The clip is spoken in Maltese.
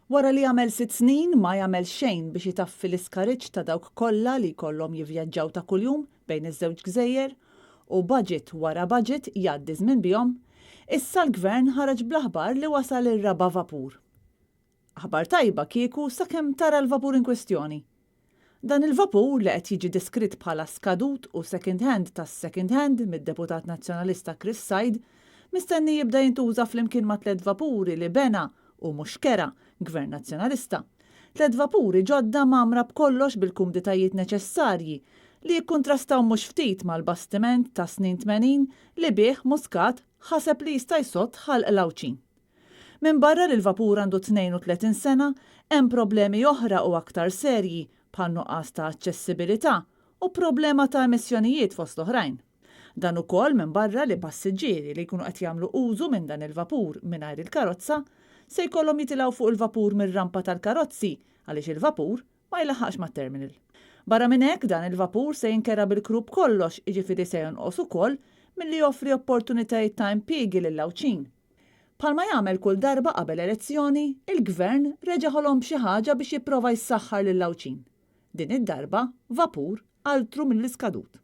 Wara li għamel 6 snin ma jagħmel xejn biex jitaffi l-iskariġġ ta' dawk kollha li jkollhom jivvjaġġaw ta' kuljum bejn iż-żewġ gżejjer u budget wara budget jgħaddi żmien bihom, issa l-Gvern ħareġ bl-aħbar li wasal ir-raba' vapur. Aħbar tajba kieku sakemm tara l-vapur in kwestjoni. Dan il-vapur li qed jiġi diskritt bħala skadut u second hand tas second hand mid-Deputat Nazzjonalista Chris Said mistenni jibda jintuża flimkien ma' 3 vapuri li bena u mhux kera Gvern Nazzjonalista. 3 vapuri ġodda mamra b'kollox bil-kumditajiet neċessarji li jikkuntrastaw mhux ftit mal-bastiment ta' snin 80 li bih Muscat ħaseb li jista' jsott għall-Għawdxin. Minn barra li l-vapur għandu 32 sena, hemm problemi oħra u aktar serji bħal nuqqas ta' aċċessibilità u problema ta' emissjonijiet fost oħrajn. Dan ukoll minn barra li passiġġieri li jkunu qed jagħmlu użu minn dan il-vapur mingħajr il-karozza se jkollhom jitilgħu fuq il-vapur mir-rampa tal-karozzi għaliex il-vapur ma jlaħħaqx mat-terminal. Barra minn hekk dan il-vapur se jinkera bil-krub kollox jiġifieri se jonqos ukoll milli joffri opportunitajiet ta' impjiegi lill-Għawdxin. Bħalma jagħmel kull darba qabel elezzjoni, il-Gvern reġaħolhom xi ħaġa biex jipprova jsaħħar lill-Għawdxin. Din id-darba vapur altru mill-iskadut.